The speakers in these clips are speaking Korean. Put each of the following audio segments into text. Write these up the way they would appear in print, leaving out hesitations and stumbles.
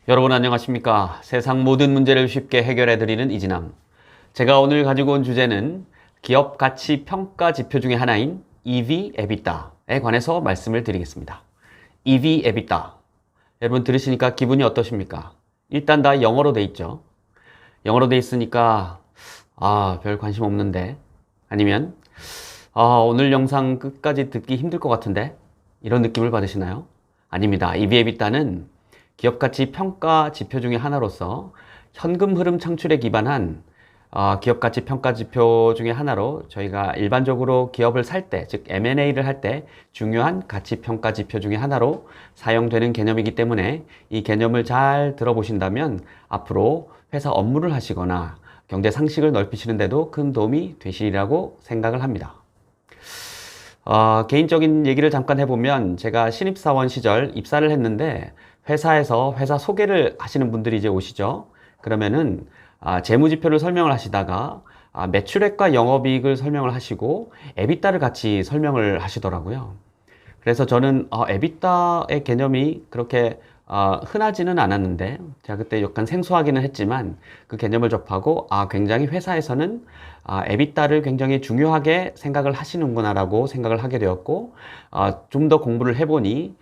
여러분 안녕하십니까? 세상 모든 문제를 쉽게 해결해 드리는 이진남. 제가 오늘 가지고 온 주제는 기업 가치 평가 지표 중에 하나인 EV EBITDA에 관해서 말씀을 드리겠습니다. EV EBITDA. 여러분 들으시니까 기분이 어떠십니까? 일단 다 영어로 돼 있죠. 영어로 돼 있으니까 별 관심 없는데, 아니면 오늘 영상 끝까지 듣기 힘들 것 같은데, 이런 느낌을 받으시나요? 아닙니다. EV EBITDA는 기업 가치 평가 지표 중에 하나로서 현금 흐름 창출에 기반한 기업 가치 평가 지표 중에 하나로 저희가 일반적으로 기업을 살 때, 즉 M&A를 할 때 중요한 가치 평가 지표 중에 하나로 사용되는 개념이기 때문에 이 개념을 잘 들어보신다면 앞으로 회사 업무를 하시거나 경제 상식을 넓히시는 데도 큰 도움이 되시리라고 생각을 합니다. 개인적인 얘기를 잠깐 해보면, 제가 신입사원 시절 입사를 했는데 회사에서 회사 소개를 하시는 분들이 이제 오시죠. 그러면은 재무지표를 설명을 하시다가 매출액과 영업이익을 설명을 하시고 에비타를 같이 설명을 하시더라고요. 그래서 저는 에비타의 개념이 그렇게 흔하지는 않았는데, 제가 그때 약간 생소하기는 했지만 그 개념을 접하고 굉장히 회사에서는 에비타를 굉장히 중요하게 생각을 하시는구나 라고 생각을 하게 되었고, 좀 더 공부를 해보니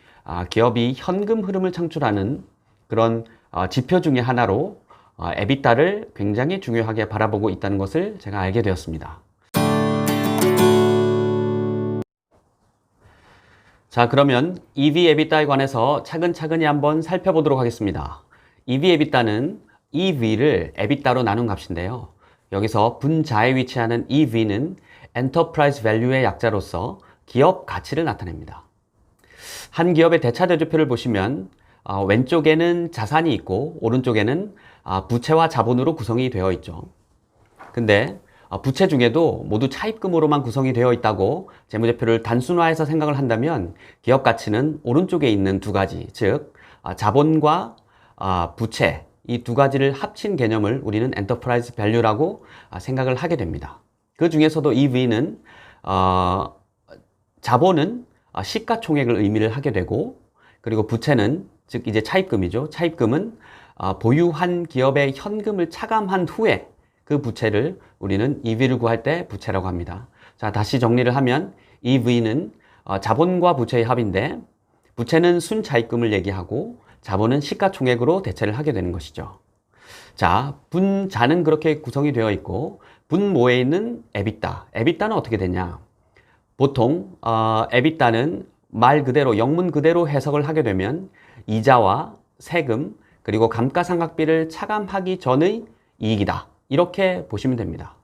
기업이 현금 흐름을 창출하는 그런 지표 중에 하나로 에비타를 굉장히 중요하게 바라보고 있다는 것을 제가 알게 되었습니다. 자, 그러면 EV 에비타에 관해서 차근차근히 한번 살펴보도록 하겠습니다. EV 에비타는 EV를 에비타로 나눈 값인데요. 여기서 분자에 위치하는 EV는 Enterprise Value의 약자로서 기업 가치를 나타냅니다. 한 기업의 대차대조표를 보시면 왼쪽에는 자산이 있고 오른쪽에는 부채와 자본으로 구성이 되어 있죠. 근데 부채 중에도 모두 차입금으로만 구성이 되어 있다고 재무제표를 단순화해서 생각을 한다면 기업 가치는 오른쪽에 있는 두 가지, 즉 자본과 부채, 이 두 가지를 합친 개념을 우리는 엔터프라이즈 밸류라고 생각을 하게 됩니다. 그 중에서도 EV는 자본은 시가총액을 의미를 하게 되고, 그리고 부채는 즉 이제 차입금이죠. 차입금은 보유한 기업의 현금을 차감한 후에 그 부채를 우리는 EV를 구할 때 부채라고 합니다. 자, 다시 정리를 하면 EV는 자본과 부채의 합인데, 부채는 순차입금을 얘기하고 자본은 시가총액으로 대체를 하게 되는 것이죠. 자, 분자는 그렇게 구성이 되어 있고, 분모에 있는 에비타. 에비타는 어떻게 되냐? 보통 에비타는 말 그대로, 영문 그대로 해석을 하게 되면 이자와 세금 그리고 감가상각비를 차감하기 전의 이익이다, 이렇게 보시면 됩니다.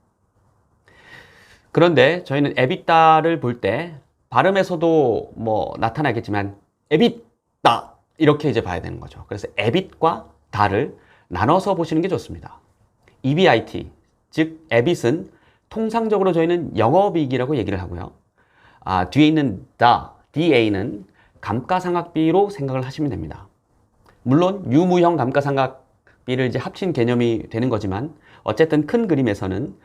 그런데 저희는 에비타를 볼 때 발음에서도 나타나겠지만 에비타 이렇게 이제 봐야 되는 거죠. 그래서 에빗과 다를 나눠서 보시는 게 좋습니다. EBIT, 즉 에빗은 통상적으로 저희는 영업이익이라고 얘기를 하고요. 뒤에 있는 DA는 감가상각비로 생각을 하시면 됩니다. 물론 유무형 감가상각비를 이제 합친 개념이 되는 거지만 어쨌든 큰 그림에서는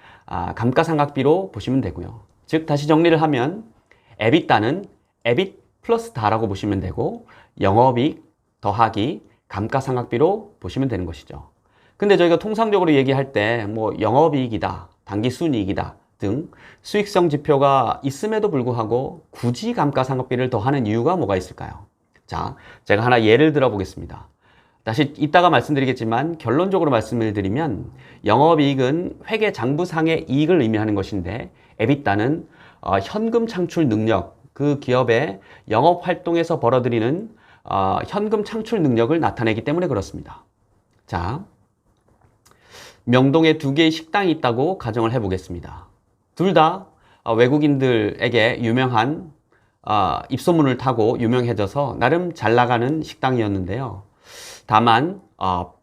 감가상각비로 보시면 되고요. 즉 다시 정리를 하면 에비타는 에빗 플러스 다라고 보시면 되고, 영업이익 더하기 감가상각비로 보시면 되는 것이죠. 근데 저희가 통상적으로 얘기할 때 영업이익이다, 당기순이익이다 등 수익성 지표가 있음에도 불구하고 굳이 감가상각비를 더하는 이유가 뭐가 있을까요? 자, 제가 하나 예를 들어 보겠습니다. 다시 이따가 말씀드리겠지만 결론적으로 말씀을 드리면, 영업이익은 회계장부상의 이익을 의미하는 것인데, 에비타는 현금 창출 능력, 그 기업의 영업활동에서 벌어들이는 현금 창출 능력을 나타내기 때문에 그렇습니다. 자, 명동에 두 개의 식당이 있다고 가정을 해보겠습니다. 둘 다 외국인들에게 유명한 입소문을 타고 유명해져서 나름 잘 나가는 식당이었는데요. 다만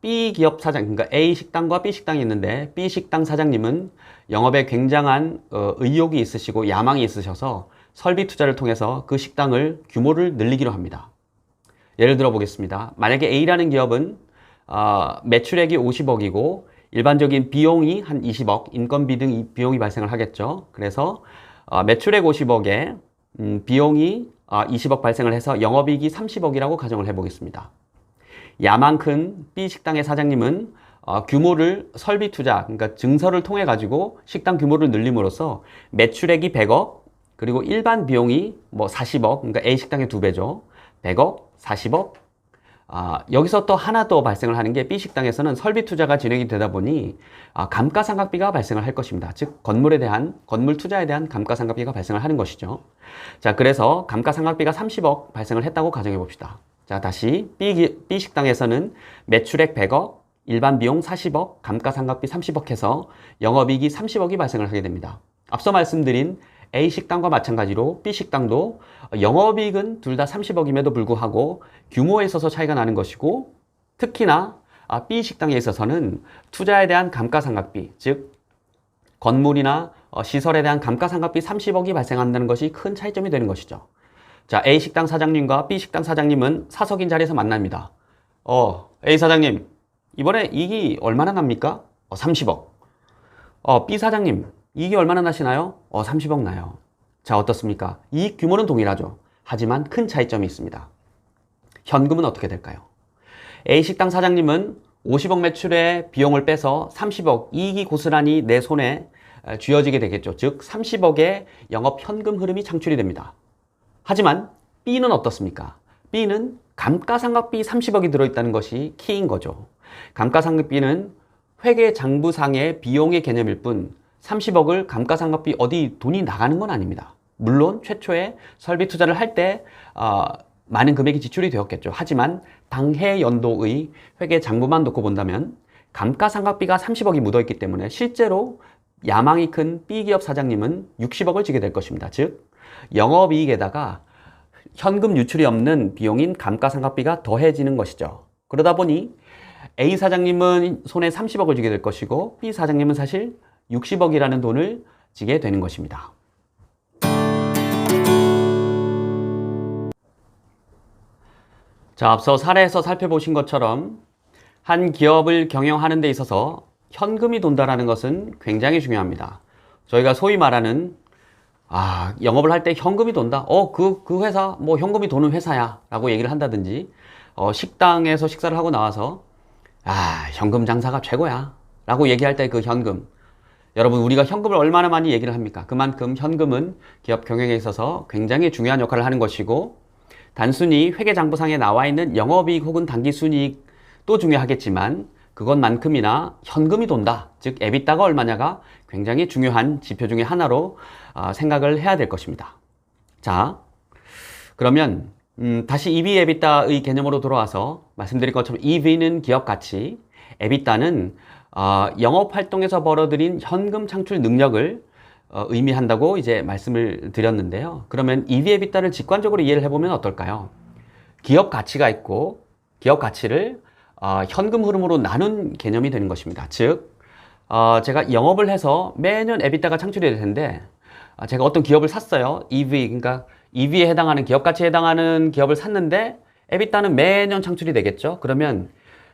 B 기업 사장, 그러니까 A 식당과 B 식당이 있는데 B 식당 사장님은 영업에 굉장한 의욕이 있으시고 야망이 있으셔서 설비 투자를 통해서 그 식당을 규모를 늘리기로 합니다. 예를 들어 보겠습니다. 만약에 A라는 기업은 매출액이 50억이고 일반적인 비용이 한 20억, 인건비 등 비용이 발생을 하겠죠. 그래서 매출액 50억에 비용이 20억 발생을 해서 영업이익이 30억이라고 가정을 해보겠습니다. 야망 큰 B 식당의 사장님은 규모를 설비 투자, 그러니까 증설을 통해 가지고 식당 규모를 늘림으로써 매출액이 100억, 그리고 일반 비용이 뭐 40억, 그러니까 A 식당의 2배죠. 100억, 40억. 여기서 또 하나 더 발생을 하는 게 B 식당에서는 설비 투자가 진행이 되다 보니 감가상각비가 발생을 할 것입니다. 즉 건물 투자에 대한 감가상각비가 발생을 하는 것이죠. 자, 그래서 감가상각비가 30억 발생을 했다고 가정해 봅시다. 자, 다시 B 식당에서는 매출액 100억, 일반 비용 40억, 감가상각비 30억 해서 영업이익이 30억이 발생을 하게 됩니다. 앞서 말씀드린 A 식당과 마찬가지로 B 식당도 영업이익은 둘 다 30억임에도 불구하고 규모에 있어서 차이가 나는 것이고, 특히나 B 식당에 있어서는 투자에 대한 감가상각비, 즉 건물이나 시설에 대한 감가상각비 30억이 발생한다는 것이 큰 차이점이 되는 것이죠. 자, A 식당 사장님과 B 식당 사장님은 사석인 자리에서 만납니다. A 사장님, 이번에 이익이 얼마나 납니까? 30억. B 사장님, 이익이 얼마나 나시나요? 30억 나요. 자, 어떻습니까? 이익 규모는 동일하죠. 하지만 큰 차이점이 있습니다. 현금은 어떻게 될까요? A 식당 사장님은 50억 매출에 비용을 빼서 30억 이익이 고스란히 내 손에 쥐어지게 되겠죠. 즉 30억의 영업 현금 흐름이 창출이 됩니다. 하지만 B는 어떻습니까? B는 감가상각비 30억이 들어있다는 것이 키인 거죠. 감가상각비는 회계장부상의 비용의 개념일 뿐 30억을 감가상각비 어디 돈이 나가는 건 아닙니다. 물론 최초에 설비 투자를 할 때 많은 금액이 지출이 되었겠죠. 하지만 당해 연도의 회계장부만 놓고 본다면 감가상각비가 30억이 묻어있기 때문에 실제로 야망이 큰 B기업 사장님은 60억을 지게 될 것입니다. 즉 영업이익에다가 현금 유출이 없는 비용인 감가상각비가 더해지는 것이죠. 그러다 보니 A 사장님은 손에 30억을 지게 될 것이고 B 사장님은 사실 60억이라는 돈을 지게 되는 것입니다. 자, 앞서 사례에서 살펴보신 것처럼 한 기업을 경영하는 데 있어서 현금이 돈다라는 것은 굉장히 중요합니다. 저희가 소위 말하는 영업을 할 때 현금이 돈다. 그 회사 뭐 현금이 도는 회사야 라고 얘기를 한다든지, 식당에서 식사를 하고 나와서 현금 장사가 최고야 라고 얘기할 때 그 현금, 여러분 우리가 현금을 얼마나 많이 얘기를 합니까? 그만큼 현금은 기업 경영에 있어서 굉장히 중요한 역할을 하는 것이고, 단순히 회계장부상에 나와 있는 영업이익 혹은 당기순이익도 중요하겠지만 그것만큼이나 현금이 돈다, 즉 에비타가 얼마냐가 굉장히 중요한 지표 중에 하나로 생각을 해야 될 것입니다. 자, 그러면 다시 EV 에비타의 개념으로 돌아와서 말씀드린 것처럼 EV는 기업 가치, 에비타는 영업활동에서 벌어들인 현금 창출 능력을 의미한다고 이제 말씀을 드렸는데요. 그러면 EV 에비타를 직관적으로 이해를 해보면 어떨까요? 기업 가치가 있고 기업 가치를 현금 흐름으로 나눈 개념이 되는 것입니다. 즉 제가 영업을 해서 매년 에비타가 창출이 될 텐데, 제가 어떤 기업을 샀어요. EV, 그러니까 EV에 해당하는 기업 가치에 해당하는 기업을 샀는데 에비타는 매년 창출이 되겠죠. 그러면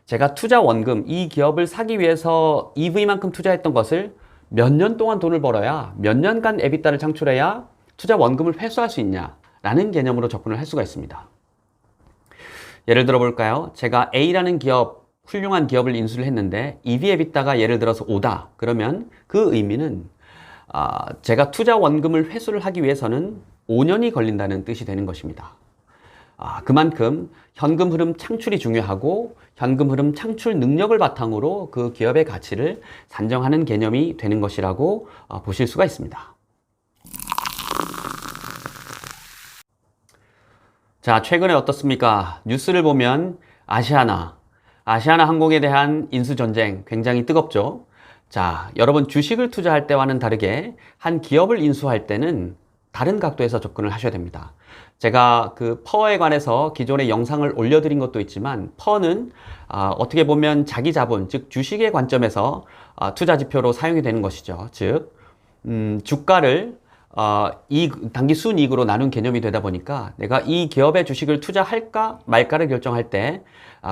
제가 투자 원금, 이 기업을 사기 위해서 EV만큼 투자했던 것을 몇 년 동안 돈을 벌어야, 몇 년간 에비타를 창출해야 투자 원금을 회수할 수 있냐라는 개념으로 접근을 할 수가 있습니다. 예를 들어 볼까요? 제가 A라는 기업, 훌륭한 기업을 인수를 했는데 EV 에비타가 예를 들어서 5다. 그러면 그 의미는 제가 투자 원금을 회수를 하기 위해서는 5년이 걸린다는 뜻이 되는 것입니다. 그만큼 현금 흐름 창출이 중요하고 현금 흐름 창출 능력을 바탕으로 그 기업의 가치를 산정하는 개념이 되는 것이라고 보실 수가 있습니다. 자, 최근에 어떻습니까? 뉴스를 보면 아시아나 항공에 대한 인수 전쟁 굉장히 뜨겁죠. 자, 여러분 주식을 투자할 때와는 다르게 한 기업을 인수할 때는 다른 각도에서 접근을 하셔야 됩니다. 제가 그 퍼에 관해서 기존에 영상을 올려드린 것도 있지만, 퍼는 어떻게 보면 자기 자본, 즉 주식의 관점에서 투자 지표로 사용이 되는 것이죠. 즉 주가를 단기 순이익으로 나눈 개념이 되다 보니까 내가 이 기업의 주식을 투자할까 말까를 결정할 때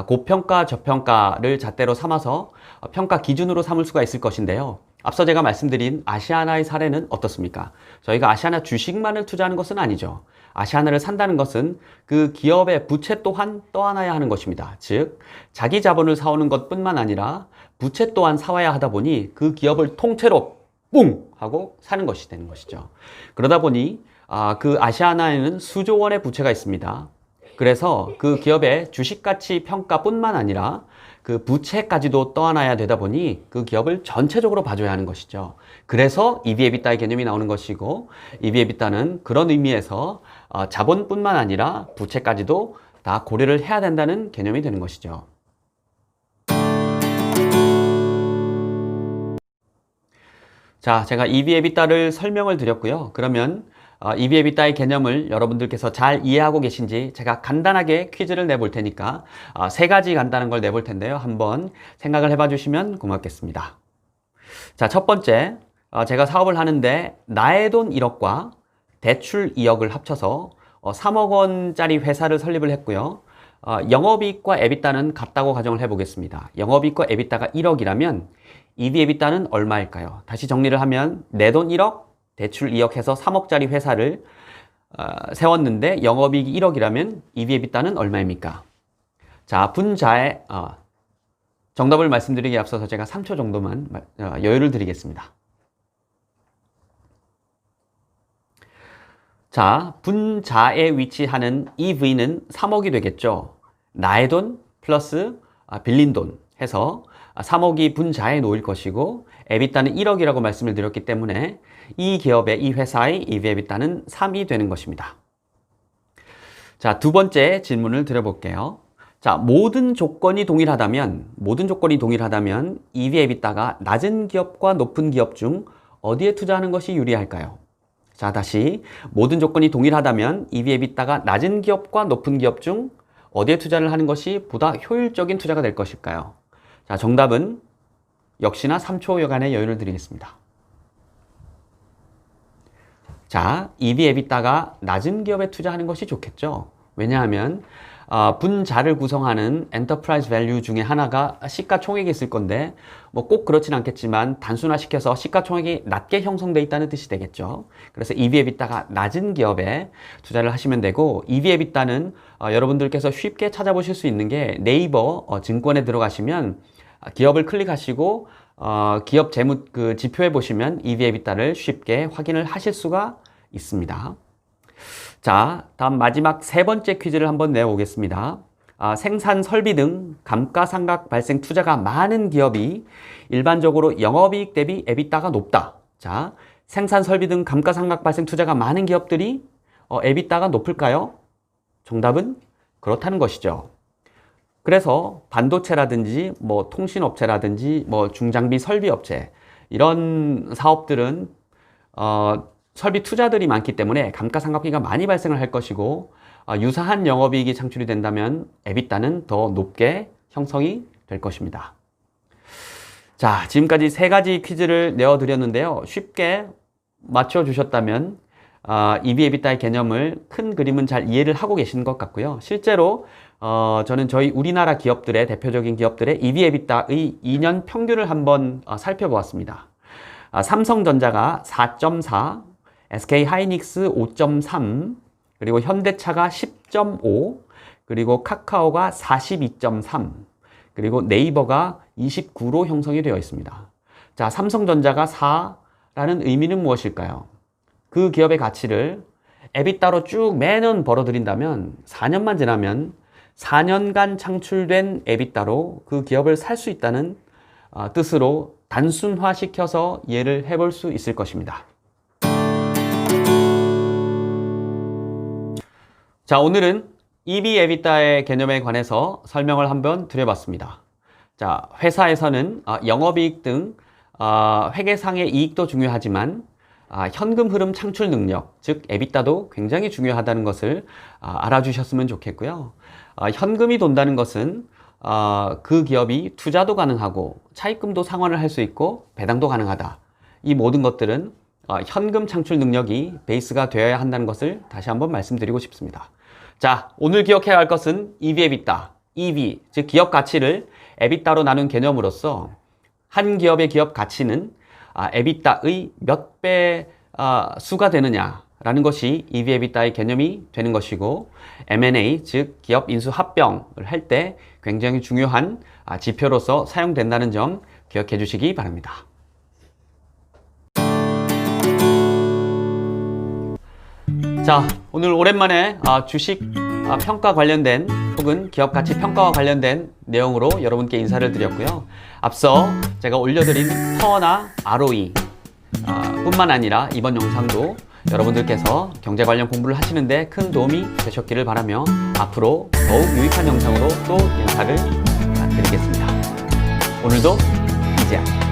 고평가, 저평가를 잣대로 삼아서 평가 기준으로 삼을 수가 있을 것인데요. 앞서 제가 말씀드린 아시아나의 사례는 어떻습니까? 저희가 아시아나 주식만을 투자하는 것은 아니죠. 아시아나를 산다는 것은 그 기업의 부채 또한 떠안아야 하는 것입니다. 즉, 자기 자본을 사오는 것뿐만 아니라 부채 또한 사와야 하다 보니 그 기업을 통째로 뿡! 하고 사는 것이 되는 것이죠. 그러다 보니 그 아시아나에는 수조 원의 부채가 있습니다. 그래서 그 기업의 주식가치 평가뿐만 아니라 그 부채까지도 떠안아야 되다 보니 그 기업을 전체적으로 봐줘야 하는 것이죠. 그래서 EV/EBITDA의 개념이 나오는 것이고, EV/EBITDA는 그런 의미에서 자본뿐만 아니라 부채까지도 다 고려를 해야 된다는 개념이 되는 것이죠. 자, 제가 EV/EBITDA를 설명을 드렸고요. 그러면 EV/EBITDA의 개념을 여러분들께서 잘 이해하고 계신지 제가 간단하게 퀴즈를 내볼 테니까 세 가지 간단한 걸 내볼 텐데요. 한번 생각을 해봐 주시면 고맙겠습니다. 자, 첫 번째, 제가 사업을 하는데 나의 돈 1억과 대출 2억을 합쳐서 3억 원짜리 회사를 설립을 했고요. 영업이익과 EBITDA는 같다고 가정을 해보겠습니다. 영업이익과 EBITDA가 1억이라면 EV/EBITDA는 얼마일까요? 다시 정리를 하면 내 돈 1억, 대출 2억 해서 3억짜리 회사를 세웠는데 영업이익이 1억이라면 EV/EBITDA는 얼마입니까? 자, 분자의 정답을 말씀드리기에 앞서서 제가 3초 정도만 여유를 드리겠습니다. 자, 분자에 위치하는 EV는 3억이 되겠죠. 나의 돈 플러스 빌린 돈 해서 3억이 분자에 놓일 것이고, EBITDA는 1억이라고 말씀을 드렸기 때문에 이 기업의, 이 회사의 EV/EBITDA는 3이 되는 것입니다. 자, 두 번째 질문을 드려볼게요. 자, 모든 조건이 동일하다면 EV/EBITDA가 낮은 기업과 높은 기업 중 어디에 투자하는 것이 유리할까요? 자, 다시 모든 조건이 동일하다면 EV/EBITDA가 낮은 기업과 높은 기업 중 어디에 투자를 하는 것이 보다 효율적인 투자가 될 것일까요? 자, 정답은 역시나 3초여간의 여유를 드리겠습니다. 자, EV/EBITDA가 낮은 기업에 투자하는 것이 좋겠죠. 왜냐하면 분자를 구성하는 엔터프라이즈 밸류 중에 하나가 시가총액이 있을 건데, 뭐 꼭 그렇진 않겠지만 단순화시켜서 시가총액이 낮게 형성되어 있다는 뜻이 되겠죠. 그래서 EV/EBITDA가 낮은 기업에 투자를 하시면 되고, EV/EBITDA는 여러분들께서 쉽게 찾아보실 수 있는 게 네이버 증권에 들어가시면 기업을 클릭하시고 기업 재무 지표에 보시면 EV/EBITDA를 쉽게 확인을 하실 수가 있습니다. 자, 다음 마지막 세 번째 퀴즈를 한번 내보겠습니다. 생산 설비 등 감가상각 발생 투자가 많은 기업이 일반적으로 영업이익 대비 EBITDA가 높다. 자, 생산 설비 등 감가상각 발생 투자가 많은 기업들이 EBITDA가 높을까요? 정답은 그렇다는 것이죠. 그래서 반도체라든지 뭐 통신업체라든지 뭐 중장비 설비업체, 이런 사업들은 설비 투자들이 많기 때문에 감가상각비가 많이 발생을 할 것이고, 유사한 영업이익이 창출이 된다면 EBITDA는 더 높게 형성이 될 것입니다. 자, 지금까지 세 가지 퀴즈를 내어드렸는데요. 쉽게 맞춰주셨다면 EV/EBITDA의 개념을, 큰 그림은 잘 이해를 하고 계신 것 같고요. 실제로 저는 저희 우리나라 기업들의, 대표적인 기업들의 EV/EBITDA의 2년 평균을 한번 살펴보았습니다. 삼성전자가 4.4, SK하이닉스 5.3, 그리고 현대차가 10.5, 그리고 카카오가 42.3, 그리고 네이버가 29로 형성이 되어 있습니다. 자, 삼성전자가 4라는 의미는 무엇일까요? 그 기업의 가치를 EBITDA로 쭉 매년 벌어들인다면 4년만 지나면 4년간 창출된 EBITDA로 그 기업을 살 수 있다는 뜻으로 단순화시켜서 이해를 해볼 수 있을 것입니다. 자, 오늘은 EV/EBITDA의 개념에 관해서 설명을 한번 드려봤습니다. 자, 회사에서는 영업이익 등 회계상의 이익도 중요하지만 현금 흐름 창출 능력, 즉 EBITDA도 굉장히 중요하다는 것을 알아주셨으면 좋겠고요. 현금이 돈다는 것은 그 기업이 투자도 가능하고 차입금도 상환을 할 수 있고 배당도 가능하다. 이 모든 것들은 현금 창출 능력이 베이스가 되어야 한다는 것을 다시 한번 말씀드리고 싶습니다. 자, 오늘 기억해야 할 것은 EV/EBITDA, EV, 즉 기업 가치를 EBITDA로 나눈 개념으로서 한 기업의 기업 가치는 EBITDA의 몇 배 수가 되느냐라는 라는 것이 EV/EBITDA의 개념이 되는 것이고, M&A, 즉 기업 인수 합병을 할 때 굉장히 중요한 지표로서 사용된다는 점 기억해 주시기 바랍니다. 자, 오늘 오랜만에 주식 평가 관련된 혹은 기업 가치 평가와 관련된 내용으로 여러분께 인사를 드렸고요. 앞서 제가 올려드린 퍼나 ROE 뿐만 아니라 이번 영상도 여러분들께서 경제 관련 공부를 하시는데 큰 도움이 되셨기를 바라며 앞으로 더욱 유익한 영상으로 또 인사를 드리겠습니다. 오늘도 이제야.